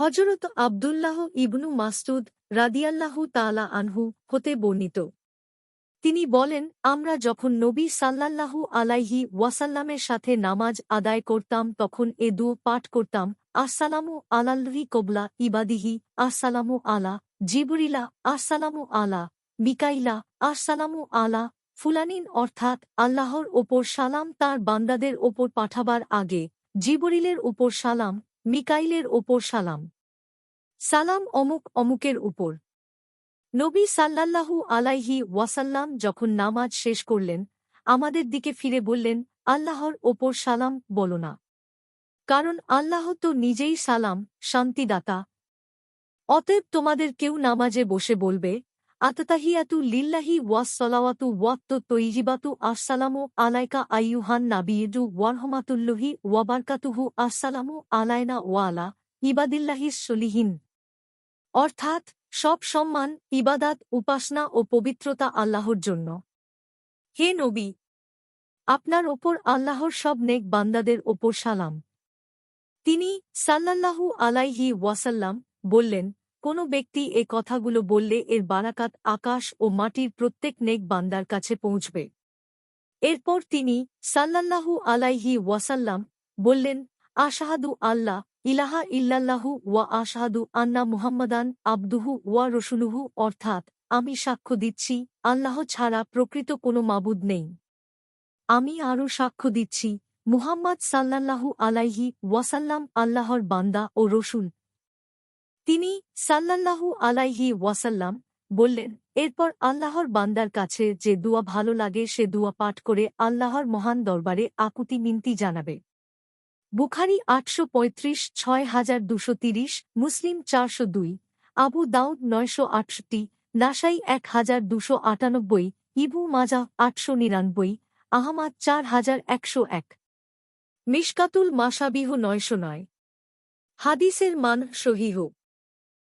হযরত আব্দুল্লাহ ইবনু মাসউদ রাদিয়াল্লাহু তাআলা আনহু হতে বর্ণিত। তিনি বলেন, আমরা যখন নবী সাল্লাল্লাহু আলাইহি ওয়াসাল্লামের সাথে নামাজ আদায় করতাম তখন এ দুআ পাঠ করতাম, আসসালামু আলাল্লাহি কবলা ইবাদিহি, আসসালামু আলা জিবরিলা, আসসালামু আলা মিকাইলা, আসসালামু আলা ফুলানিন, অর্থাৎ আল্লাহর ওপর সালাম তাঁর বান্দাদের ওপর পাঠাবার আগে, জিবরিলের ওপর সালাম, মিকাইলের ওপর সালাম। সালাম অমুক অমুকের উপর। নবী সাল্লাল্লাহু আলাইহি ওয়াসাল্লাম যখন নামাজ শেষ করলেন, আমাদের দিকে ফিরে বললেন, আল্লাহর ওপর সালাম বলো না, কারণ আল্লাহ তো নিজেই সালাম, শান্তিদাতা। অতএব তোমাদের কেউ নামাজে বসে বলবে, আততাহিয়াতু লিল্লাহি ওয়াসসালাওয়াতু ওয়াত-তৈয়িবাতু, আসসালামু আলাইকা আইয়ুহান নাবিয়্যু ওয়ারহমাতুল্লাহি ওয়াবারকাতুহু, আসসালামু আলাইনা ওয়া আলা ইবাদিল্লাহিস সলিহিন। অর্থাৎ, সব সম্মান, ইবাদাত, উপাসনা ও পবিত্রতা আল্লাহর জন্য। হে নবী, আপনার ওপর আল্লাহর সব নেক বান্দাদের ওপর সালাম। তিনি সাল্লাল্লাহু আলাইহি ওয়াসাল্লাম বললেন, কোন ব্যক্তি এ কথাগুলো বললে এর বারাকাত আকাশ ও মাটির প্রত্যেক নেক বান্দার কাছে পৌঁছবে। এরপর তিনি সাল্লাল্লাহু আলাইহি ওয়াসাল্লাম বললেন, আশহাদু আল্লাহ ইলাহা ইল্লাল্লাহু ওয়া আশহাদু আন্না মুহাম্মাদান আবদুহু ওয়া রসুলুহু, অর্থাৎ আমি সাক্ষ্য দিচ্ছি আল্লাহ ছাড়া প্রকৃত কোনো মাবুদ নেই। আমি আরও সাক্ষ্য দিচ্ছি মুহাম্মদ সাল্লাল্লাহু আলাইহি ওয়াসাল্লাম আল্লাহর বান্দা ও রসুল। তিনি সাল্লাল্লাহু আলাইহি ওয়াসাল্লাম বললেন, এরপর আল্লাহর বান্দার কাছে যে দুয়া ভালো লাগে সে দুয়া পাঠ করে আল্লাহর মহান দরবারে আকুতি মিনতি জানাবে। বুখারী ৮৩৫ ৬২৩০, মুসলিম ৪০২, আবু দাউদ ৯৬৮, নাসাই ১২৯৮, ইবু মাজাহ ৮৯৯, আহমাদ ৪১০১। মিশকাতুল মাশাবিহ ৯০৯। হাদিসের মান সহিহ।